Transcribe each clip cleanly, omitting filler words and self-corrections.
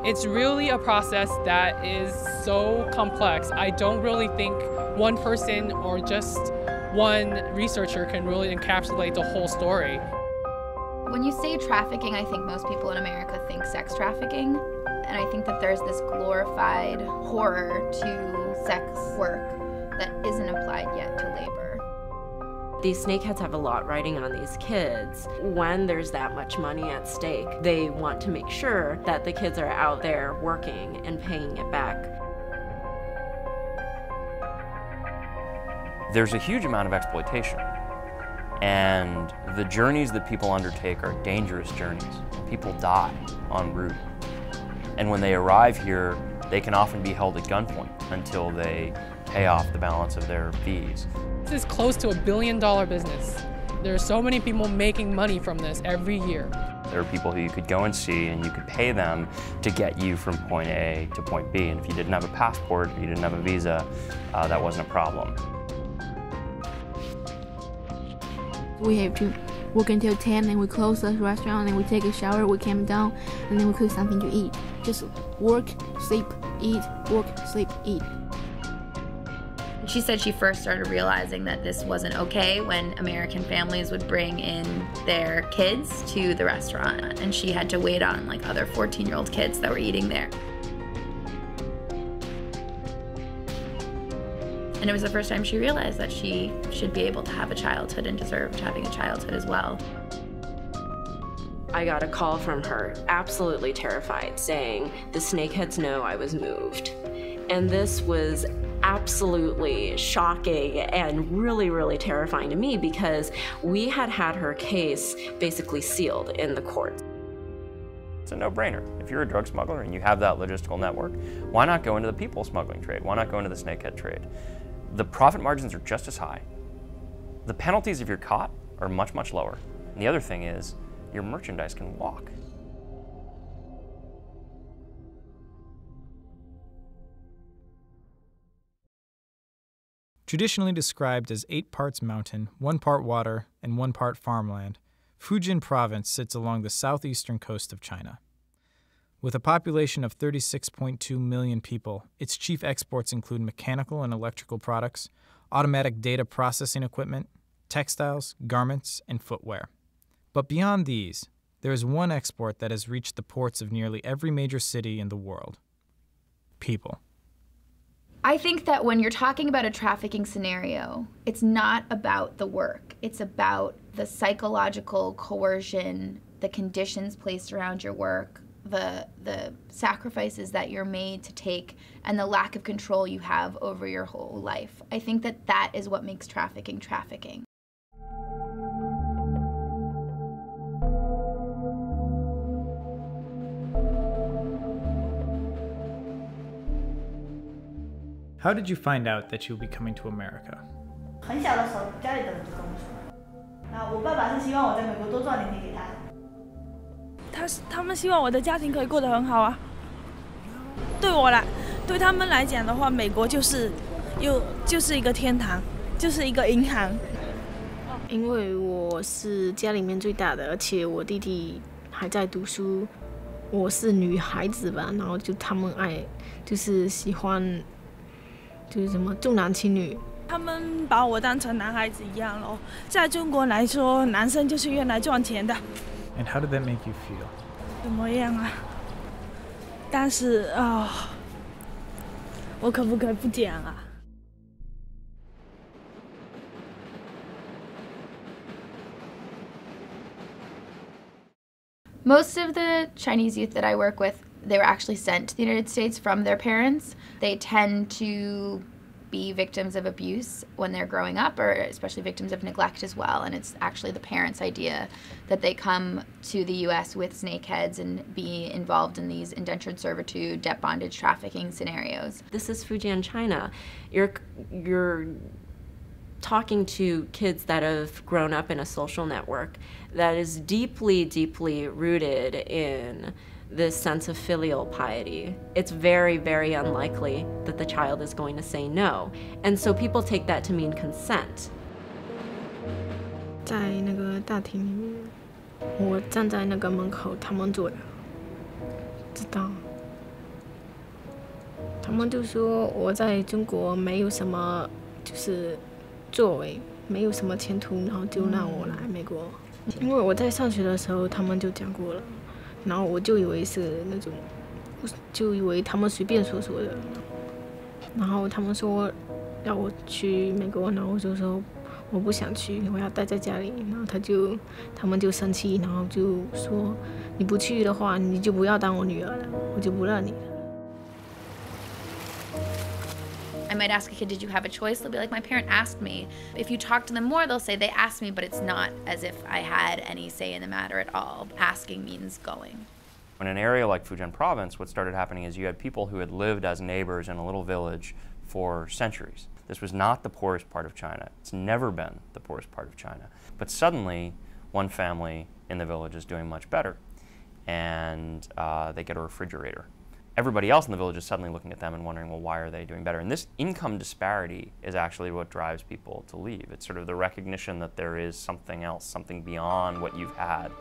It's really a process that is so complex. I don't really think one person or just one researcher can really encapsulate the whole story. When you say trafficking, I think most people in America think sex trafficking. And I think that there's this glorified horror to sex work that isn't applied yet to labor. These snakeheads have a lot riding on these kids. When there's that much money at stake, they want to make sure that the kids are out there working and paying it back. There's a huge amount of exploitation, and the journeys that people undertake are dangerous journeys. People die en route, and when they arrive here, they can often be held at gunpoint until they pay off the balance of their fees. This is close to $1 billion business. There are so many people making money from this every year. There are people who you could go and see, and you could pay them to get you from point A to point B, and if you didn't have a passport, or you didn't have a visa, that wasn't a problem. We have to work until 10 and we close the restaurant and we take a shower, we came down and then we cook something to eat. Just work, sleep, eat, work, sleep, eat. She said she first started realizing that this wasn't okay when American families would bring in their kids to the restaurant, and she had to wait on like other 14-year-old kids that were eating there. And it was the first time she realized that she should be able to have a childhood and deserved having a childhood as well. I got a call from her, absolutely terrified, saying, "The snakeheads know I was moved." And this was absolutely shocking and really, really terrifying to me because we had had her case basically sealed in the court. It's a no-brainer. If you're a drug smuggler and you have that logistical network, why not go into the people smuggling trade? Why not go into the snakehead trade? The profit margins are just as high. The penalties if you're caught are much, much lower. And the other thing is, your merchandise can walk. Traditionally described as 8 parts mountain, 1 part water, and 1 part farmland, Fujian province sits along the southeastern coast of China. With a population of 36.2 million people, its chief exports include mechanical and electrical products, automatic data processing equipment, textiles, garments, and footwear. But beyond these, there is one export that has reached the ports of nearly every major city in the world: people. I think that when you're talking about a trafficking scenario, it's not about the work. It's about the psychological coercion, the conditions placed around your work, the sacrifices that you're made to take, and the lack of control you have over your whole life. I think that that is what makes trafficking trafficking. How did you find out that you would be coming to America? 很小的时候，家里的人就跟我说，然后我爸爸是希望我在美国多赚点钱给他。他们希望我的家庭可以过得很好啊。对他们来讲的话，美国就是一个天堂，就是一个银行。因为我是家里面最大的，而且我弟弟还在读书，我是女孩子吧，然后就他们就是喜欢，就是什么重男轻女。他们把我当成男孩子一样咯，在中国来说，男生就是用来赚钱的。And how did that make you feel? 怎么样啊？但是我可不可以不讲啊？ Most of the Chinese youth that I work with, they were actually sent to the United States from their parents. They tend to be victims of abuse when they're growing up, or especially victims of neglect as well. And it's actually the parents' idea that they come to the U.S. with snakeheads and be involved in these indentured servitude, debt bondage, trafficking scenarios. This is Fujian, China. You're talking to kids that have grown up in a social network that is deeply, deeply rooted in this sense of filial piety. It's very, very unlikely that the child is going to say no. And so people take that to mean consent. 在那个大厅里面，我站在那个门口，他们做的，知道。们就说我在中国没有什么就是作为，没有什么前途，然后就让我来美国。因为我在上学的时候他们就讲过了，然后我就以为是那种，就以为他们随便说说的，然后他们说要我去美国，然后我就说我不想去，我要待在家里，然后他们就生气，然后就说你不去的话，你就不要当我女儿了，我就不认你了。I might ask a kid, did you have a choice? They'll be like, my parent asked me. If you talk to them more, they'll say they asked me, but it's not as if I had any say in the matter at all. Asking means going. In an area like Fujian province, what started happening is you had people who had lived as neighbors in a little village for centuries. This was not the poorest part of China. It's never been the poorest part of China. But suddenly, one family in the village is doing much better, and they get a refrigerator. Everybody else in the village is suddenly looking at them and wondering, well, why are they doing better? And this income disparity is actually what drives people to leave. It's sort of the recognition that there is something else, something beyond what you've had.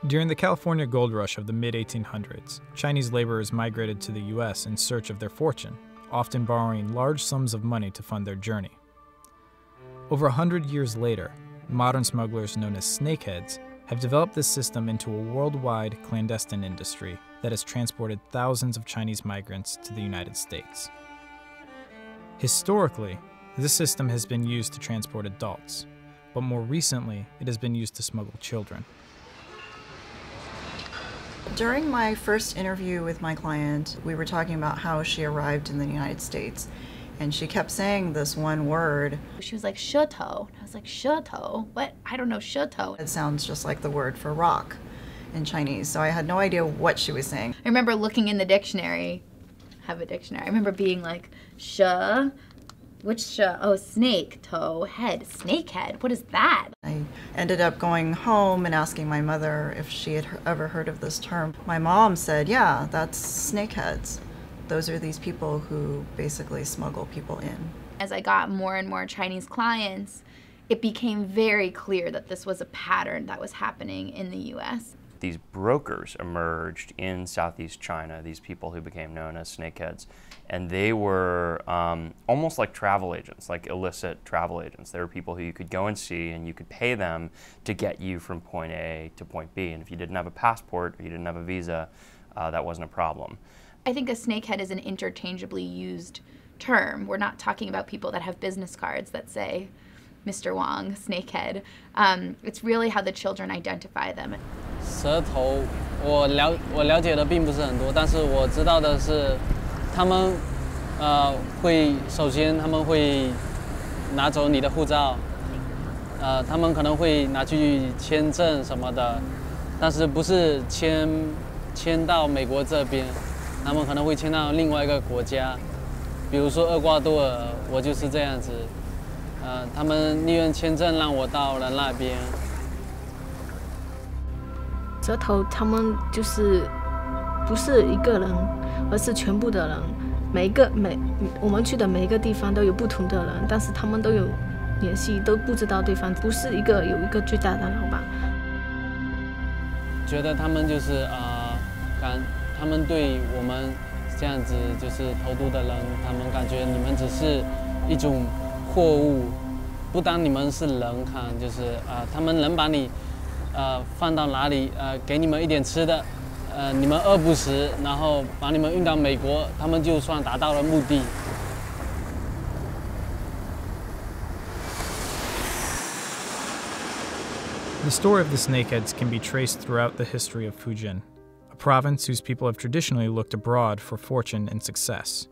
During the California gold rush of the mid-1800s, Chinese laborers migrated to the U.S. in search of their fortune, often borrowing large sums of money to fund their journey. Over 100 years later, modern smugglers known as snakeheads have developed this system into a worldwide clandestine industry that has transported thousands of Chinese migrants to the United States. Historically, this system has been used to transport adults, but more recently, it has been used to smuggle children. During my first interview with my client, we were talking about how she arrived in the United States, and she kept saying this one word. She was like, "Shuto." I was like, "Shuto? What? I don't know shuto." It sounds just like the word for rock in Chinese, so I had no idea what she was saying. I remember looking in the dictionary, have a dictionary. I remember being like, "Sha, which sha? Oh, snake, toe, head, snakehead. What is that?" I ended up going home and asking my mother if she had ever heard of this term. My mom said, yeah, that's snakeheads. Those are these people who basically smuggle people in. As I got more and more Chinese clients, it became very clear that this was a pattern that was happening in the US. These brokers emerged in Southeast China, these people who became known as snakeheads, and they were almost like travel agents, like illicit travel agents. They were people who you could go and see, and you could pay them to get you from point A to point B. And if you didn't have a passport or you didn't have a visa, that wasn't a problem. I think a snakehead is an interchangeably used term. We're not talking about people that have business cards that say Mr. Wong, snakehead. It's really how the children identify them. 蛇头，我了解的并不是很多，但是我知道的是，他们首先他们会拿走你的护照，他们可能会拿去签证什么的，但是不是签到美国这边，他们可能会签到另外一个国家，比如说厄瓜多尔，我就是这样子，他们利用签证让我到了那边。蛇头他们就是不是一个人，而是全部的人。我们去的每一个地方都有不同的人，但是他们都有联系，都不知道对方，不是有一个最大的老板。觉得他们就是他们对我们这样子就是投毒的人，他们感觉你们只是一种货物，不当你们是人看，就是他们能把你放到哪里，给你们一点吃的，你们饿不死，然后把你们运到美国，他们就算达到了目的。The story of the snakeheads can be traced throughout the history of Fujian, a province whose people have traditionally looked abroad for fortune and success.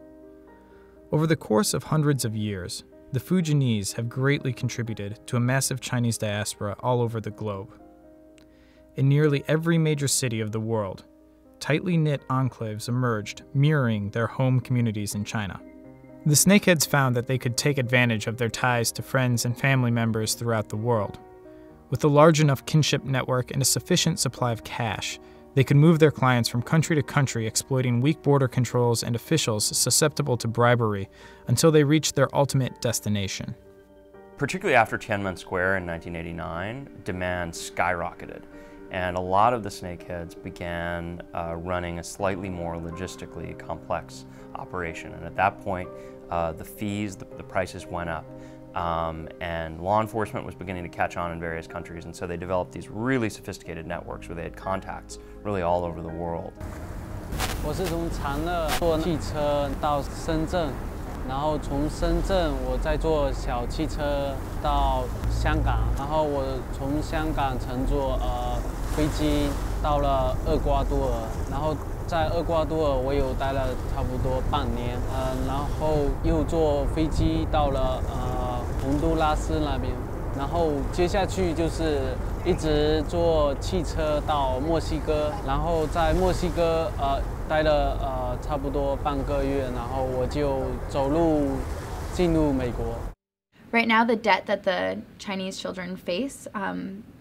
Over the course of hundreds of years, the Fujianese have greatly contributed to a massive Chinese diaspora all over the globe. In nearly every major city of the world, tightly knit enclaves emerged, mirroring their home communities in China. The snakeheads found that they could take advantage of their ties to friends and family members throughout the world. With a large enough kinship network and a sufficient supply of cash, they could move their clients from country to country, exploiting weak border controls and officials susceptible to bribery until they reached their ultimate destination. Particularly after Tiananmen Square in 1989, demand skyrocketed. And a lot of the snakeheads began running a slightly more logistically complex operation. And at that point, the fees, the prices went up. And law enforcement was beginning to catch on in various countries, and so they developed these really sophisticated networks where they had contacts really all over the world. 我是从长乐坐汽车到深圳，然后从深圳我再坐小汽车到香港，然后我从香港乘坐飞机到了厄瓜多尔，然后在厄瓜多尔我有待了差不多半年，然后又坐飞机到了洪都拉斯那边，然后接下去就是一直坐汽车到墨西哥，然后在墨西哥待了差不多半个月，然后我就走路进入美国。Right now, the debt that the Chinese children face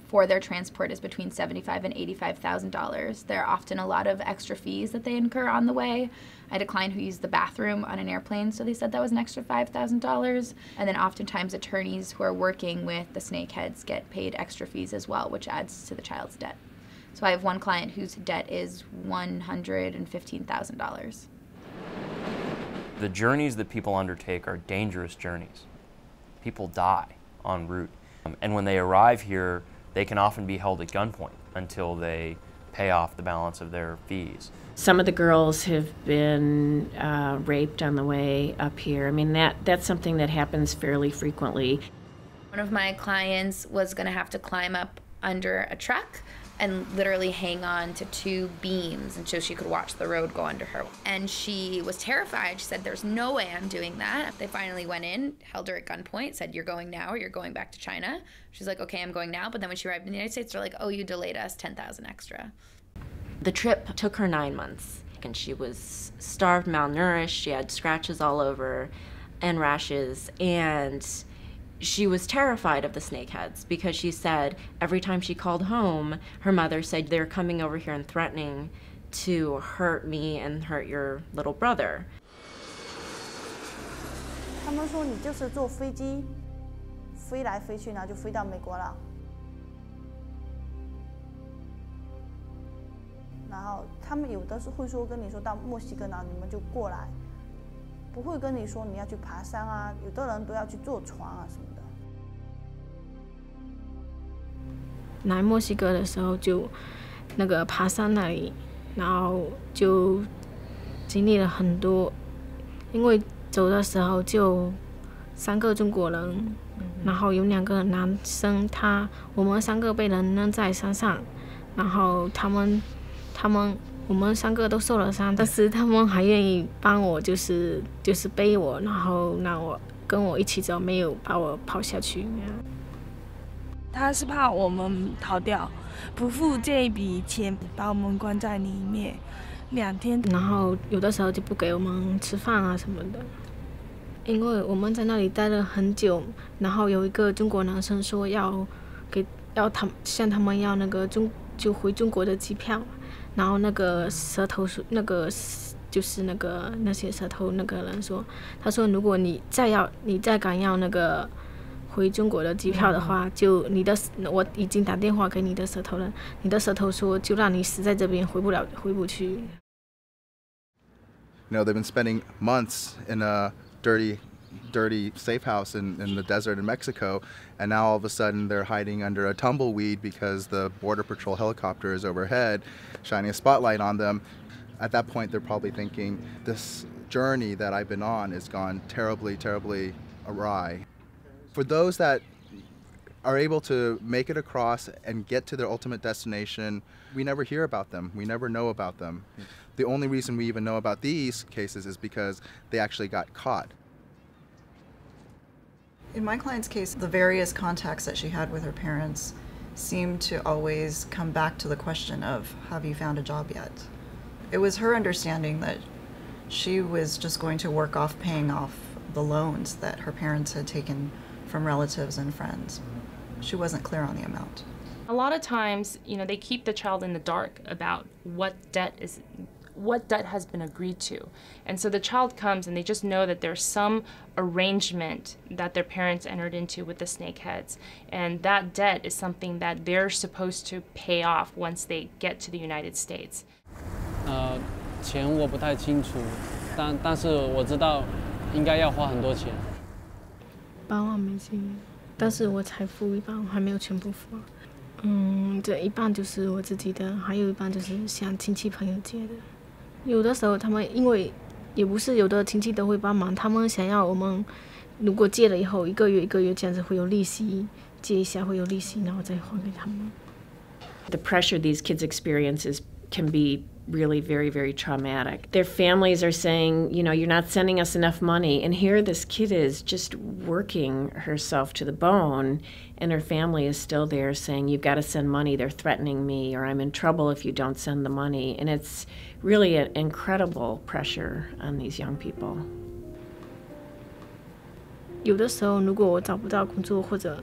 for their transport is between $75,000 and $85,000. There are often a lot of extra fees that they incur on the way. I had a client who used the bathroom on an airplane, so they said that was an extra $5,000. And then oftentimes attorneys who are working with the snakeheads get paid extra fees as well, which adds to the child's debt. So I have one client whose debt is $115,000. The journeys that people undertake are dangerous journeys. People die en route. And when they arrive here, they can often be held at gunpoint until they pay off the balance of their fees. Some of the girls have been raped on the way up here. I mean, that's something that happens fairly frequently. One of my clients was going to have to climb up under a truck and literally hang on to two beams and so she could watch the road go under her. And she was terrified. She said, there's no way I'm doing that. They finally went in, held her at gunpoint, said, you're going now or you're going back to China. She's like, okay, I'm going now. But then when she arrived in the United States, they're like, oh, you delayed us 10,000 extra. The trip took her 9 months, and she was starved, malnourished, she had scratches all over and rashes, and she was terrified of the snakeheads because she said every time she called home, her mother said, they're coming over here and threatening to hurt me and hurt your little brother. 他们说你就是坐飞机飞来飞去，然后就飞到美国了。然后他们有的是会说跟你说到墨西哥，然后你们就过来。不会跟你说你要去爬山啊，有的人都要去坐船啊什么的。来墨西哥的时候就那个爬山那里，然后就经历了很多，因为走的时候就3个中国人，然后有2个男生，我们3个被人扔在山上，然后我们3个都受了伤，但是他们还愿意帮我，就是背我，然后让我跟我一起走，没有把我抛下去。他是怕我们逃掉，不付这一笔钱，把我们关在里面2天，然后有的时候就不给我们吃饭啊什么的，因为我们在那里待了很久，然后有一个中国男生说向他们要那个就回中国的机票。然后那个蛇头就是那些蛇头那个人说，他说如果你再敢要那个回中国的机票的话，就我已经打电话给你的蛇头了，你的蛇头说就让你死在这边，回不去。You know, they've been spending months in a dirty safe house in the desert in Mexico, and now all of a sudden they're hiding under a tumbleweed because the Border Patrol helicopter is overhead, shining a spotlight on them. At that point, they're probably thinking, this journey that I've been on has gone terribly, terribly awry. For those that are able to make it across and get to their ultimate destination, we never hear about them. We never know about them. The only reason we even know about these cases is because they actually got caught. In my client's case, the various contacts that she had with her parents seemed to always come back to the question of, have you found a job yet? It was her understanding that she was just going to work off paying off the loans that her parents had taken from relatives and friends. She wasn't clear on the amount. A lot of times, they keep the child in the dark about what debt is what debt has been agreed to. And so the child comes and they just know that there's some arrangement that their parents entered into with the Snakeheads. And that debt is something that they're supposed to pay off once they get to the United States. 钱我不太清楚，但是我知道应该要花很多钱。8万美金，但是我才付一半，我还没有全部付。这一半就是我自己的，还有一半就是向亲戚朋友借的。有的时候他们因为也不是有的亲戚都会帮忙，他们想要我们如果借了以后一个月这样子会有利息，借一下会有利息，然后再还给他们。The pressure these kids experience can be really very, very traumatic. Their families are saying, you know, you're not sending us enough money. And here this kid is just working herself to the bone, and her family is still there saying, you've got to send money. They're threatening me, or I'm in trouble if you don't send the money. And it's really an incredible pressure on these young people. 有的时候如果我找不到工作，或者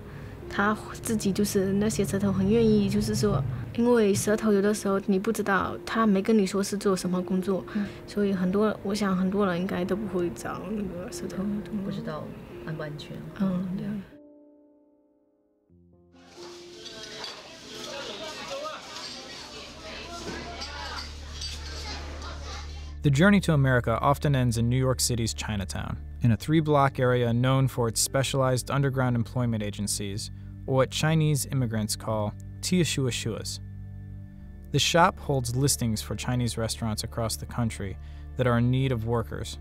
他自己就是那些蛇头很愿意，就是说，因为蛇头有的时候你不知道，他没跟你说是做什么工作，所以我想很多人应该都不会找那个蛇头，不知道安不安全。对。The journey to America often ends in New York City's Chinatown, in a 3-block area known for its specialized underground employment agencies, or what Chinese immigrants call tieshuashuas. The shop holds listings for Chinese restaurants across the country that are in need of workers.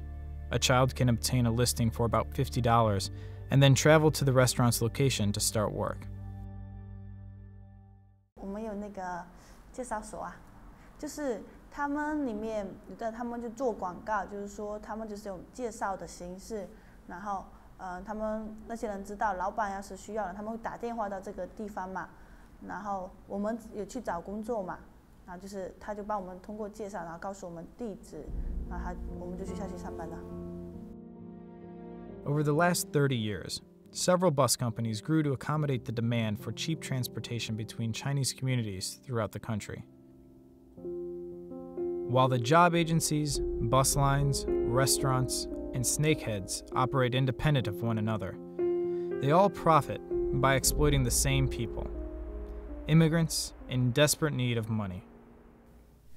A child can obtain a listing for about $50 and then travel to the restaurant's location to start work. 我们有那个介绍所啊，就是他们里面有的他们就做广告，就是说他们就是用介绍的形式，然后他们那些人知道老板要是需要了，他们会打电话到这个地方嘛，然后我们有去找工作嘛，然后就是他就帮我们通过介绍，然后告诉我们地址，然后我们就去下去上班了。Over the last 30 years, several bus companies grew to accommodate the demand for cheap transportation between Chinese communities throughout the country. While the job agencies, bus lines, restaurants, and snakeheads operate independent of one another, they all profit by exploiting the same people, immigrants in desperate need of money.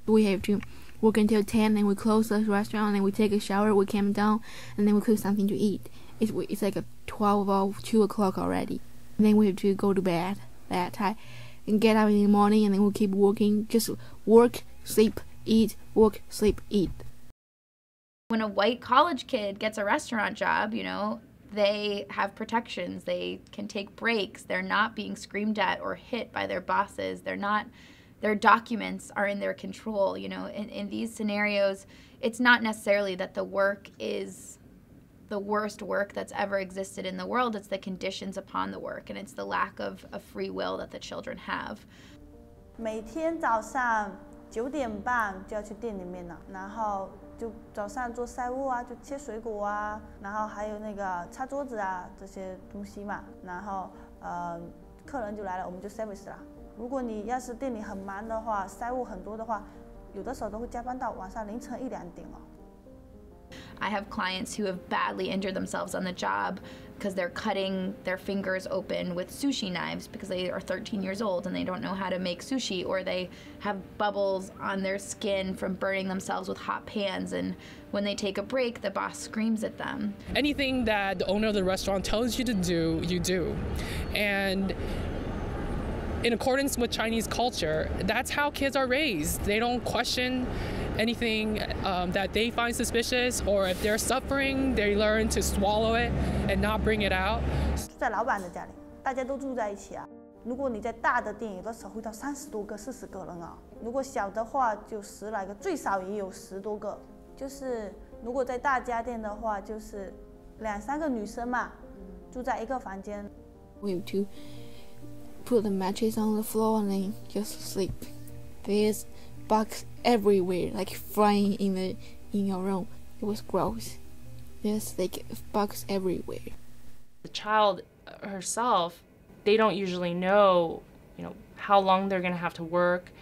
We have to work until 10, and we close the restaurant, and then we take a shower, we come down, and then we cook something to eat. It's like a 12 or 2 o'clock already. And then we have to go to bed that time and get up in the morning, and then we'll keep working, just work, sleep, eat, work, sleep, eat. When a white college kid gets a restaurant job, you know, they have protections. They can take breaks. They're not being screamed at or hit by their bosses. Their documents are in their control, you know. In these scenarios, it's not necessarily that the work is the worst work that's ever existed in the world. It's the conditions upon the work, and it's the lack of free will that the children have. 每天早上9点半就要去店里面了，然后就早上做菜务啊，就切水果啊，然后还有那个擦桌子啊这些东西嘛，然后客人就来了，我们就 service 了。如果你要是店里很忙的话，菜务很多的话，有的时候都会加班到晚上凌晨1、2点哦。I have clients who have badly injured themselves on the job because they're cutting their fingers open with sushi knives because they are 13 years old and they don't know how to make sushi, or they have bubbles on their skin from burning themselves with hot pans, and when they take a break, the boss screams at them. Anything that the owner of the restaurant tells you to do, you do. And in accordance with Chinese culture, that's how kids are raised. They don't question anything that they find suspicious, or if they're suffering, they learn to swallow it and not bring it out. 住在老板的家里，大家都住在一起啊。如果你在大的店，有的时候会到30多个、40个人啊。如果小的话，就10来个，最少也有10多个。就是如果在大家店的话，就是2、3个女生嘛，住在一个房间。We have to put the mattress on the floor and then just sleep. There's bugs everywhere, like flying in your room. It was gross. There's like bugs everywhere. The child herself, they don't usually know, you know, how long they're going to have to work,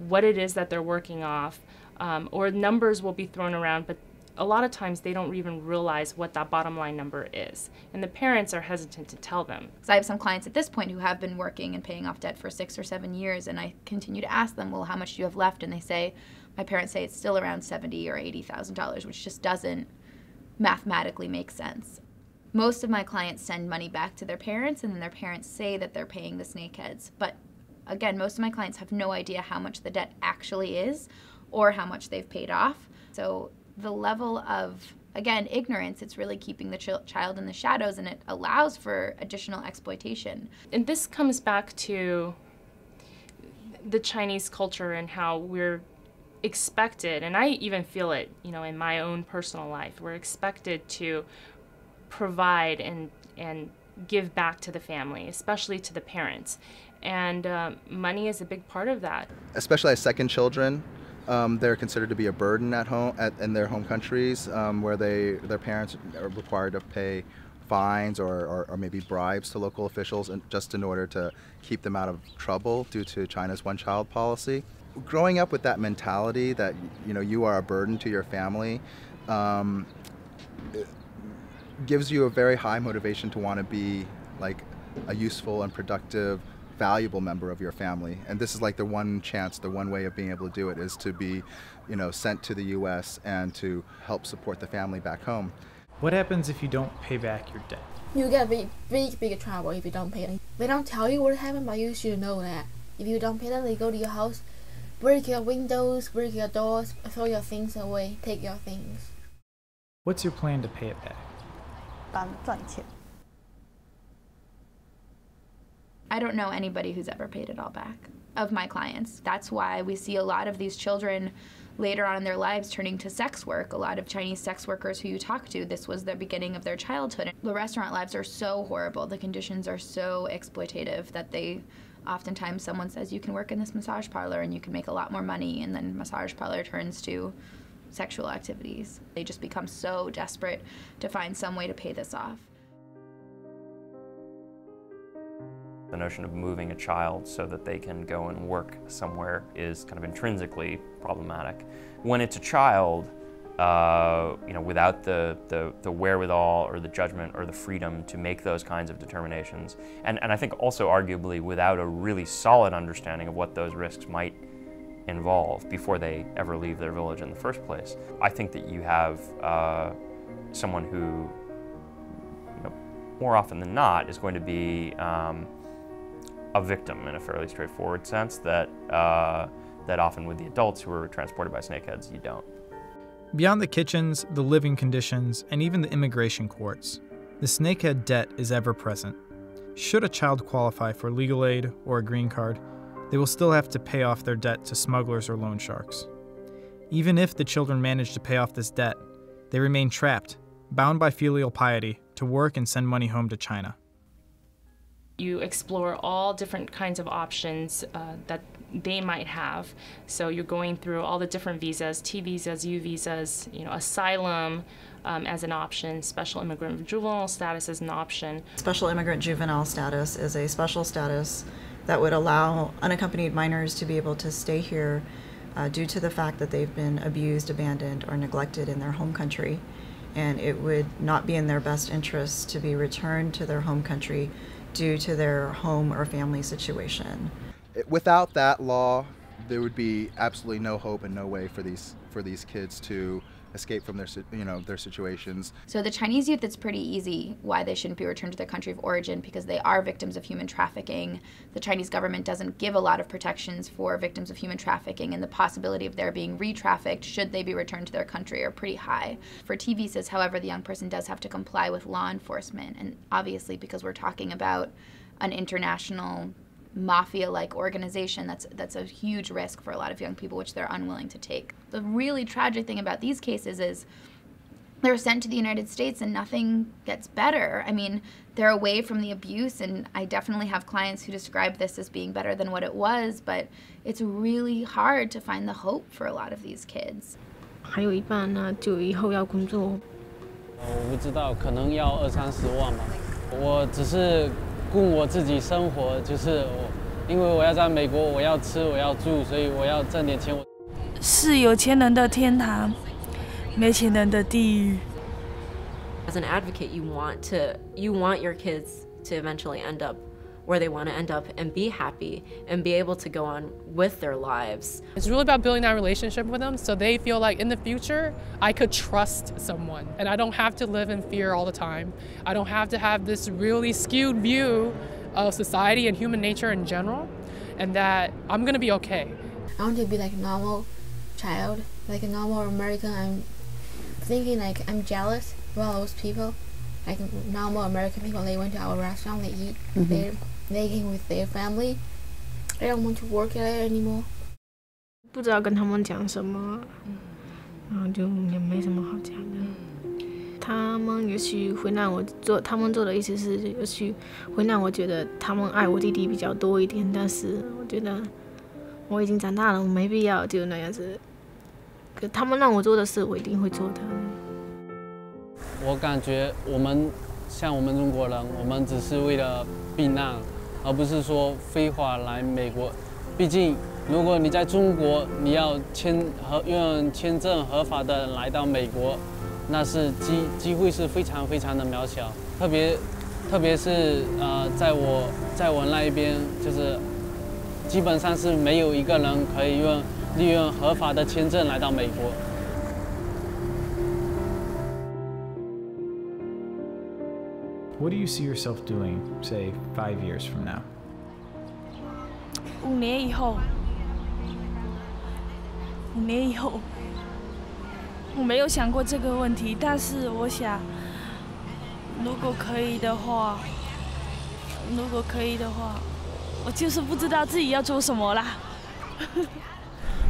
what it is that they're working off. or numbers will be thrown around, but a lot of times they don't even realize what that bottom line number is. And the parents are hesitant to tell them. So I have some clients at this point who have been working and paying off debt for 6 or 7 years, and I continue to ask them, well, how much do you have left? And they say, my parents say it's still around $70,000 or $80,000, which just doesn't mathematically make sense. Most of my clients send money back to their parents, and then their parents say that they're paying the snakeheads. But again, most of my clients have no idea how much the debt actually is or how much they've paid off. So the level of, again, ignorance, it's really keeping the child in the shadows, and it allows for additional exploitation. And this comes back to the Chinese culture and how we're expected, and I even feel it, in my own personal life, we're expected to provide and give back to the family, especially to the parents. And money is a big part of that. Especially as second children, they're considered to be a burden at home, in their home countries, where their parents are required to pay fines or maybe bribes to local officials just in order to keep them out of trouble due to China's one-child policy. Growing up with that mentality that you are a burden to your family gives you a very high motivation to want to be like a useful and productive, valuable member of your family. And this is like the one chance, the one way of being able to do it is to be, sent to the U.S. and to help support the family back home. What happens if you don't pay back your debt? You get big trouble if you don't pay them. They don't tell you what happened, but you should know that. If you don't pay them, they go to your house, break your windows, break your doors, throw your things away, take your things. What's your plan to pay it back? 赚钱。 I don't know anybody who's ever paid it all back of my clients. That's why we see a lot of these children later on in their lives turning to sex work. A lot of Chinese sex workers who you talk to, this was the beginning of their childhood. The restaurant lives are so horrible. The conditions are so exploitative that oftentimes someone says you can work in this massage parlor and you can make a lot more money, and then massage parlor turns to sexual activities. They just become so desperate to find some way to pay this off. The notion of moving a child so that they can go and work somewhere is kind of intrinsically problematic. When it's a child, without the wherewithal or the judgment or the freedom to make those kinds of determinations, and I think also arguably without a really solid understanding of what those risks might involve before they ever leave their village in the first place, I think that you have someone who, more often than not, is going to be a victim in a fairly straightforward sense that often with the adults who are transported by snakeheads, you don't. Beyond the kitchens, the living conditions, and even the immigration courts, the snakehead debt is ever present. Should a child qualify for legal aid or a green card, they will still have to pay off their debt to smugglers or loan sharks. Even if the children manage to pay off this debt, they remain trapped, bound by filial piety, to work and send money home to China. You explore all different kinds of options that they might have. So you're going through all the different visas, T visas, U visas, asylum as an option, special immigrant juvenile status as an option. Special immigrant juvenile status is a special status that would allow unaccompanied minors to be able to stay here due to the fact that they've been abused, abandoned, or neglected in their home country. And it would not be in their best interest to be returned to their home country due to their home or family situation. Without that law, there would be absolutely no hope and no way for these kids to escape from their situations. So the Chinese youth, it's pretty easy why they shouldn't be returned to their country of origin, because they are victims of human trafficking. The Chinese government doesn't give a lot of protections for victims of human trafficking, and the possibility of their being re-trafficked should they be returned to their country are pretty high. For T visas, however, the young person does have to comply with law enforcement, and obviously because we're talking about an international mafia-like organization, that's a huge risk for a lot of young people, which they're unwilling to take. The really tragic thing about these cases is they're sent to the United States and nothing gets better. I mean, they're away from the abuse, and I definitely have clients who describe this as being better than what it was, but it's really hard to find the hope for a lot of these kids. 还有一半呢，就以后要工作。我不知道，可能要20-30万吧。我只是顾我自己生活，就是因为我要在美国，我要吃，我要住，所以我要挣点钱。是有钱人的天堂，没钱人的地狱。 As an advocate, you want your kids to eventually end up where they want to end up and be happy and be able to go on with their lives. It's really about building that relationship with them so they feel like in the future I could trust someone and I don't have to live in fear all the time. I don't have to have this really skewed view of society and human nature in general, and that I'm gonna be okay. I want to be like a normal child, like a normal American. I'm thinking like I'm jealous of all those people, like normal American people. They went to our restaurant, they eat, they came with their family. I don't want to work there anymore. 不知道跟他们讲什么，然后就也没什么好讲的。他们也许会让我做，他们做的意思是，也许会让我觉得他们爱我弟弟比较多一点，但是我觉得我已经长大了，我没必要就那样子。可他们让我做的事，我一定会做的。我感觉像我们中国人，我们只是为了避难，而不是说非法来美国。毕竟，如果你在中国，你要用签证合法的来到美国，那是机会是非常非常的渺小。特别是在我那一边，就是基本上是没有一个人可以利用合法的签证来到美国。 What do you see yourself doing, say, 5 years from now? 5年以后，5年以后，我没有想过这个问题，但是我想，如果可以的话，我就是不知道自己要做什么啦，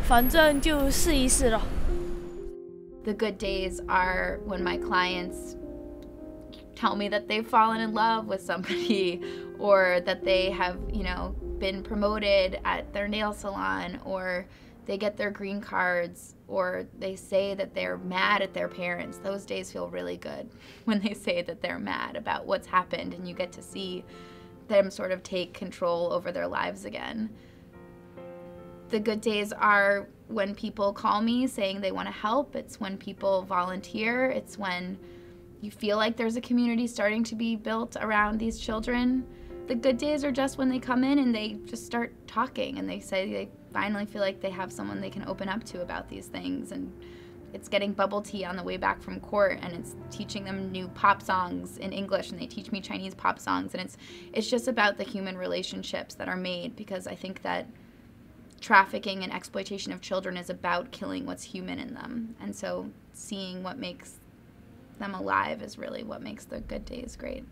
反正就试一试咯。The good days are when my clients tell me that they've fallen in love with somebody, or that they have, been promoted at their nail salon, or they get their green cards, or they say that they're mad at their parents. Those days feel really good when they say that they're mad about what's happened and you get to see them sort of take control over their lives again. The good days are when people call me saying they want to help. It's when people volunteer. It's when you feel like there's a community starting to be built around these children. The good days are just when they come in and they just start talking and they say they finally feel like they have someone they can open up to about these things, and it's getting bubble tea on the way back from court, and it's teaching them new pop songs in English, and they teach me Chinese pop songs, and it's just about the human relationships that are made, because I think that trafficking and exploitation of children is about killing what's human in them, and so seeing what makes them alive is really what makes the good days great.